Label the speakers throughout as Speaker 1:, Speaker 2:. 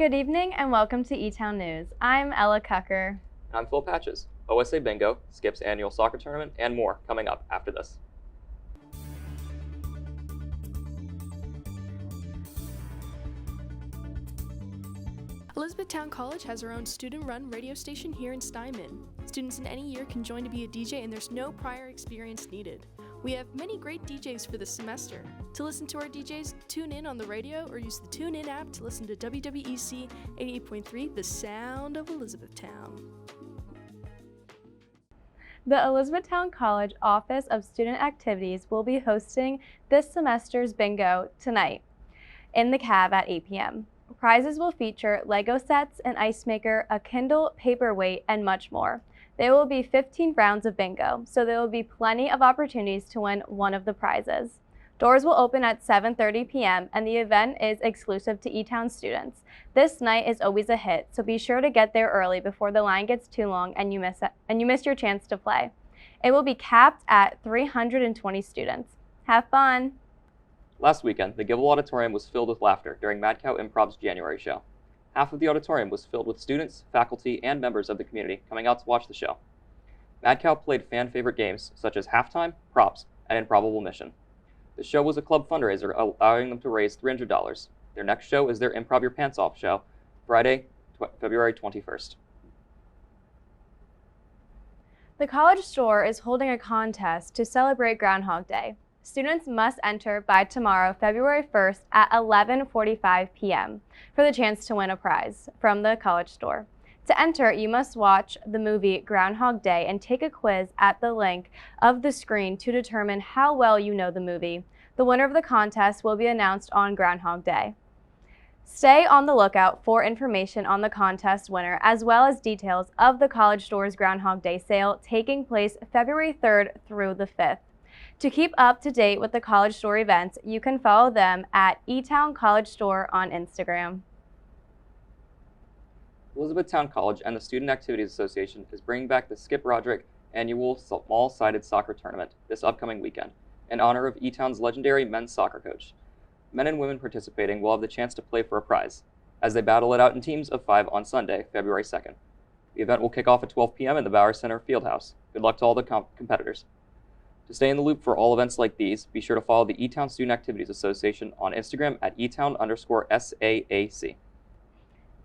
Speaker 1: Good evening and welcome to Etown News. I'm Ella Kocher.
Speaker 2: I'm Phil Patches. OSA Bingo, Skip's annual soccer tournament, and more coming up after this.
Speaker 3: Elizabethtown College has their own student-run radio station here in Steinman. Students in any year can join to be a DJ and there's no prior experience needed. We have many great DJs for this semester. To listen to our DJs, tune in on the radio or use the TuneIn app to listen to WWEC 88.3, The Sound of Elizabethtown.
Speaker 1: The Elizabethtown College Office of Student Activities will be hosting this semester's bingo tonight in the cab at 8 p.m. Prizes will feature Lego sets, an ice maker, a Kindle paperweight, and much more. There will be 15 rounds of bingo, so there will be plenty of opportunities to win one of the prizes. Doors will open at 7:30 p.m. and the event is exclusive to Etown students. This night is always a hit, so be sure to get there early before the line gets too long and you miss your chance to play. It will be capped at 320 students. Have fun!
Speaker 2: Last weekend, the Gibble Auditorium was filled with laughter during Mad Cow Improv's January show. Half of the auditorium was filled with students, faculty, and members of the community coming out to watch the show. Mad Cow played fan-favorite games such as Halftime, Props, and Improbable Mission. The show was a club fundraiser, allowing them to raise $300. Their next show is their Improv Your Pants Off show, Friday, February 21st.
Speaker 1: The College Store is holding a contest to celebrate Groundhog Day. Students must enter by tomorrow, February 1st at 11:45 p.m. for the chance to win a prize from the College Store. To enter, you must watch the movie Groundhog Day and take a quiz at the link of the screen to determine how well you know the movie. The winner of the contest will be announced on Groundhog Day. Stay on the lookout for information on the contest winner as well as details of the College Store's Groundhog Day sale taking place February 3rd through the 5th. To keep up to date with the College Store events, you can follow them at Etown College Store on Instagram.
Speaker 2: Elizabethtown College and the Student Activities Association is bringing back the Skip Roderick annual small-sided soccer tournament this upcoming weekend in honor of Etown's legendary men's soccer coach. Men and women participating will have the chance to play for a prize as they battle it out in teams of 5 on Sunday, February 2nd. The event will kick off at 12 p.m. in the Bauer Center Fieldhouse. Good luck to all the competitors. To stay in the loop for all events like these, be sure to follow the Etown Student Activities Association on Instagram at etown_SAAC.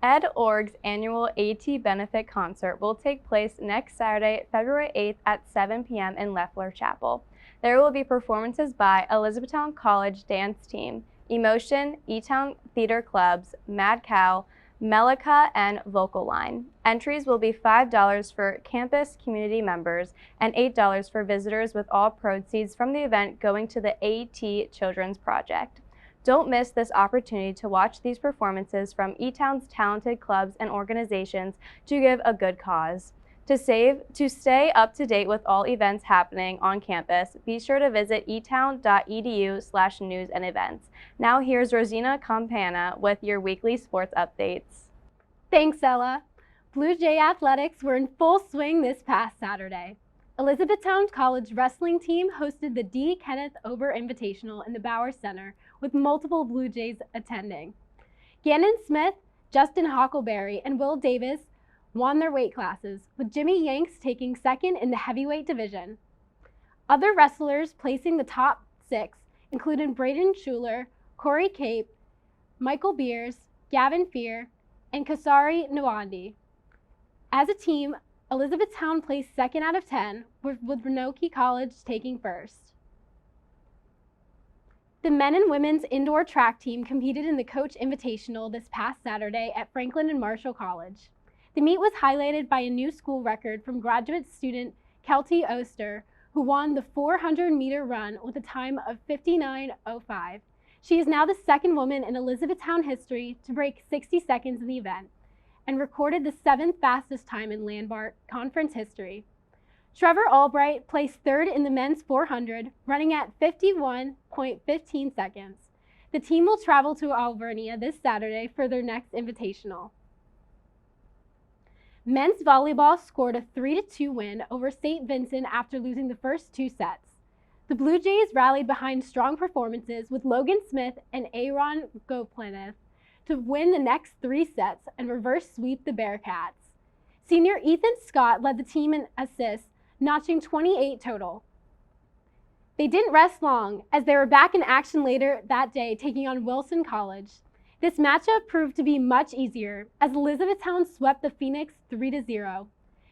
Speaker 1: Ed.org's annual AT benefit concert will take place next Saturday, February 8th at 7 p.m. in Leffler Chapel. There will be performances by Elizabethtown College Dance Team, Emotion, Etown Theater Clubs, Mad Cow, Melika, and Vocal Line. Entries will be $5 for campus community members and $8 for visitors, with all proceeds from the event going to the AT Children's Project. Don't miss this opportunity to watch these performances from Etown's talented clubs and organizations to give a good cause. To stay up to date with all events happening on campus, be sure to visit etown.edu/news and events. Now here's Rosena Campana with your weekly sports updates.
Speaker 4: Thanks, Ella. Blue Jay athletics were in full swing this past Saturday. Elizabethtown College wrestling team hosted the D. Kenneth Ober Invitational in the Bauer Center with multiple Blue Jays attending. Gannon Smith, Justin Hockleberry, and Will Davis won their weight classes, with Jimmy Yanks taking second in the heavyweight division. Other wrestlers placing the top 6 included Braden Schuler, Corey Cape, Michael Beers, Gavin Fear, and Kasari Nwandi. As a team, Elizabethtown placed 2nd out of 10, with Renoke College taking 1st. The men and women's indoor track team competed in the Coach Invitational this past Saturday at Franklin and Marshall College. The meet was highlighted by a new school record from graduate student Kelty Oster, who won the 400-meter run with a time of 59:05. She is now the 2nd woman in Elizabethtown history to break 60 seconds in the event and recorded the 7th fastest time in Landmark Conference history. Trevor Albright placed 3rd in the men's 400, running at 51.15 seconds. The team will travel to Alvernia this Saturday for their next invitational. Men's volleyball scored a 3-2 win over St. Vincent after losing the first 2 sets. The Blue Jays rallied behind strong performances with Logan Smith and Aaron Goplaneth to win the next 3 sets and reverse sweep the Bearcats. Senior Ethan Scott led the team in assists, notching 28 total. They didn't rest long, as they were back in action later that day, taking on Wilson College. This matchup proved to be much easier, as Elizabethtown swept the Phoenix 3-0.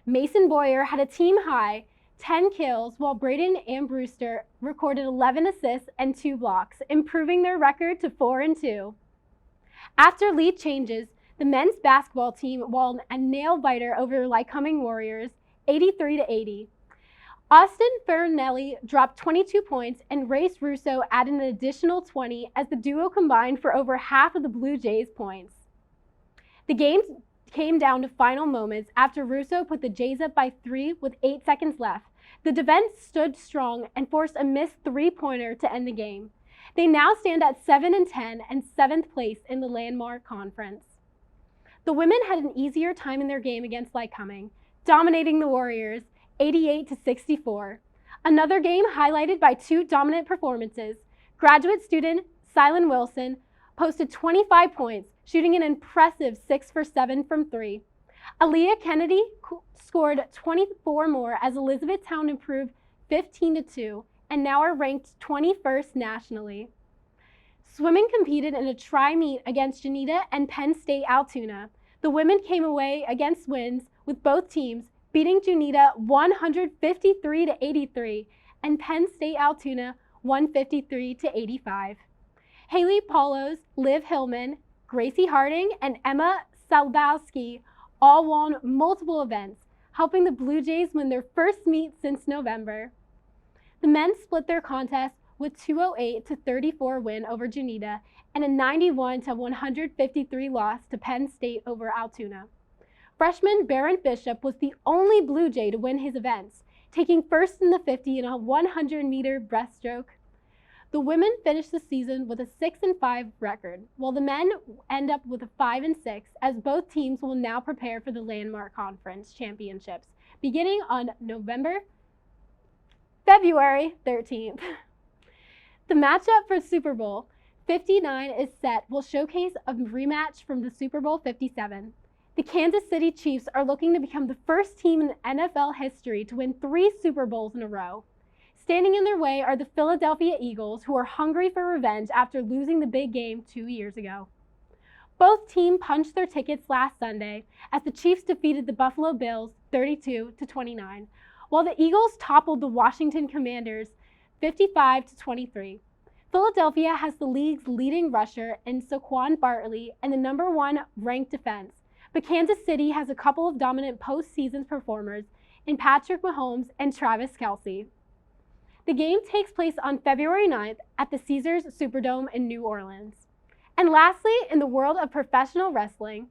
Speaker 4: Mason Boyer had a team-high 10 kills, while Braden Ambrewster recorded 11 assists and 2 blocks, improving their record to 4-2. After lead changes, the men's basketball team won a nail-biter over Lycoming Warriors, 83-80. Austin Fernelli dropped 22 points, and Race Russo added an additional 20 as the duo combined for over half of the Blue Jays' points. The game came down to final moments after Russo put the Jays up by 3 with 8 seconds left. The defense stood strong and forced a missed 3-pointer to end the game. They now stand at 7-10 and 7th place in the Landmark Conference. The women had an easier time in their game against Lycoming, dominating the Warriors 88-64. Another game highlighted by 2 dominant performances. Graduate student Silen Wilson posted 25 points, shooting an impressive 6 for 7 from 3. Aaliyah Kennedy scored 24 more as Elizabethtown improved 15-2 and now are ranked 21st nationally. Swimming competed in a tri-meet against Janita and Penn State Altoona. The women came away against wins, with both teams beating Junita 153-83 and Penn State Altoona 153-85. Haley Paulos, Liv Hillman, Gracie Harding, and Emma Salbowski all won multiple events, helping the Blue Jays win their first meet since November. The men split their contest with 208-34 win over Junita and a 91-153 loss to Penn State over Altoona. Freshman Barron Bishop was the only Blue Jay to win his events, taking first in the 50 in a 100-meter breaststroke. The women finished the season with a 6-5 record, while the men end up with a 5-6, as both teams will now prepare for the Landmark Conference Championships, beginning on February 13th. The matchup for Super Bowl 59 is set will showcase a rematch from the Super Bowl 57. The Kansas City Chiefs are looking to become the first team in NFL history to win 3 Super Bowls in a row. Standing in their way are the Philadelphia Eagles, who are hungry for revenge after losing the big game 2 years ago. Both teams punched their tickets last Sunday as the Chiefs defeated the Buffalo Bills 32-29, while the Eagles toppled the Washington Commanders 55-23. Philadelphia has the league's leading rusher in Saquon Barkley and the #1 ranked defense, but Kansas City has a couple of dominant postseason performers in Patrick Mahomes and Travis Kelce. The game takes place on February 9th at the Caesars Superdome in New Orleans. And lastly, in the world of professional wrestling,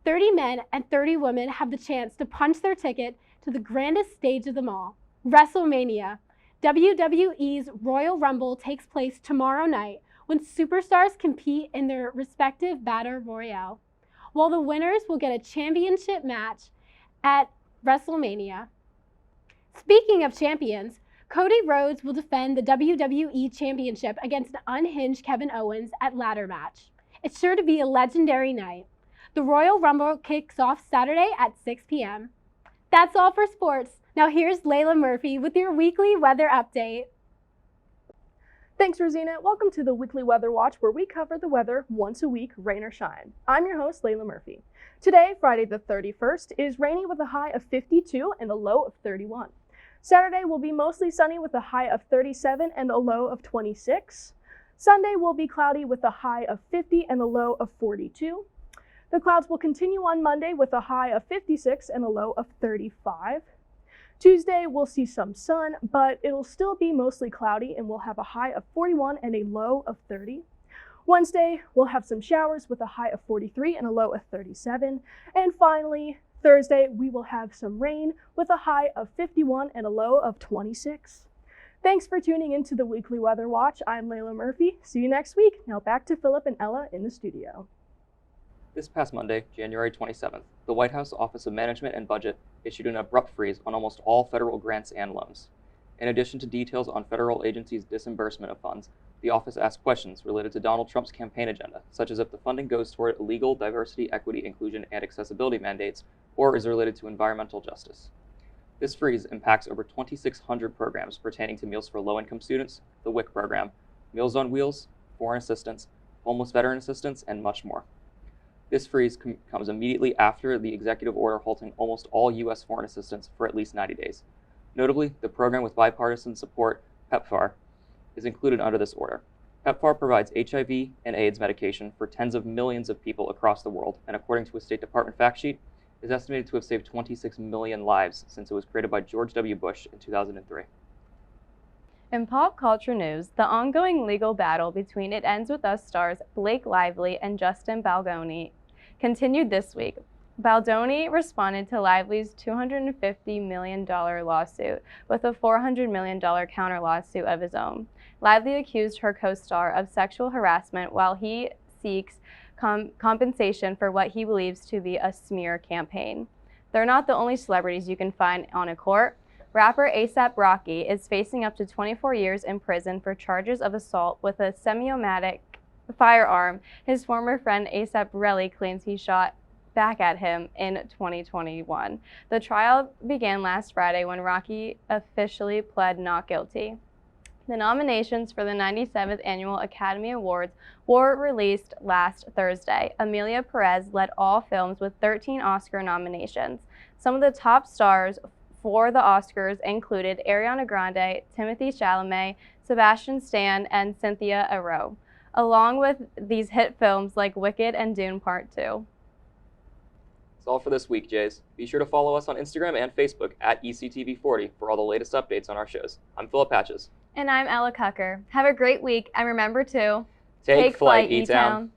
Speaker 4: 30 men and 30 women have the chance to punch their ticket to the grandest stage of them all, WrestleMania. WWE's Royal Rumble takes place tomorrow night when superstars compete in their respective Battle Royale, while the winners will get a championship match at WrestleMania. Speaking of champions, Cody Rhodes will defend the WWE Championship against an unhinged Kevin Owens at ladder match. It's sure to be a legendary night. The Royal Rumble kicks off Saturday at 6 p.m. That's all for sports. Now here's Layla Murphy with your weekly weather update.
Speaker 5: Thanks, Rosena. Welcome to the Weekly Weather Watch, where we cover the weather once a week, rain or shine. I'm your host, Layla Murphy. Today, Friday the 31st, is rainy with a high of 52 and a low of 31. Saturday will be mostly sunny with a high of 37 and a low of 26. Sunday will be cloudy with a high of 50 and a low of 42. The clouds will continue on Monday with a high of 56 and a low of 35. Tuesday we'll see some sun, but it'll still be mostly cloudy and we'll have a high of 41 and a low of 30. Wednesday we'll have some showers with a high of 43 and a low of 37. And finally, Thursday we will have some rain with a high of 51 and a low of 26. Thanks for tuning into the Weekly Weather Watch. I'm Layla Murphy. See you next week. Now back to Phillip and Ella in the studio.
Speaker 2: This past Monday, January 27th, the White House Office of Management and Budget issued an abrupt freeze on almost all federal grants and loans. In addition to details on federal agencies' disbursement of funds, The office asked questions related to Donald Trump's campaign agenda, such as if the funding goes toward illegal diversity, equity, inclusion, and accessibility mandates, or is related to environmental justice. This freeze impacts over 2,600 programs pertaining to meals for low-income students, the WIC program, Meals on Wheels, foreign assistance, homeless veteran assistance, and much more. This freeze comes immediately after the executive order halting almost all U.S. foreign assistance for at least 90 days. Notably, the program with bipartisan support, PEPFAR, is included under this order. PEPFAR provides HIV and AIDS medication for tens of millions of people across the world, and according to a State Department fact sheet, is estimated to have saved 26 million lives since it was created by George W. Bush in 2003.
Speaker 1: In pop culture news, the ongoing legal battle between It Ends With Us stars Blake Lively and Justin Baldoni continued this week. Baldoni responded to Lively's $250 million lawsuit with a $400 million counter lawsuit of his own. Lively accused her co-star of sexual harassment while he seeks compensation for what he believes to be a smear campaign. They're not the only celebrities you can find on a court. Rapper A$AP Rocky is facing up to 24 years in prison for charges of assault with a semi-automatic firearm his former friend A$AP Rocky claims he shot back at him in 2021. The trial began last Friday when Rocky officially pled not guilty. The nominations for the 97th Annual Academy Awards were released last Thursday. Emilia Perez led all films with 13 Oscar nominations. Some of the top stars for the Oscars included Ariana Grande, Timothée Chalamet, Sebastian Stan, and Cynthia Erivo, along with these hit films like Wicked and Dune Part 2.
Speaker 2: That's all for this week, Jays. Be sure to follow us on Instagram and Facebook at ECTV40 for all the latest updates on our shows. I'm Phillip Patches.
Speaker 1: And I'm Ella Kocher. Have a great week, and remember to
Speaker 2: Take flight, Etown.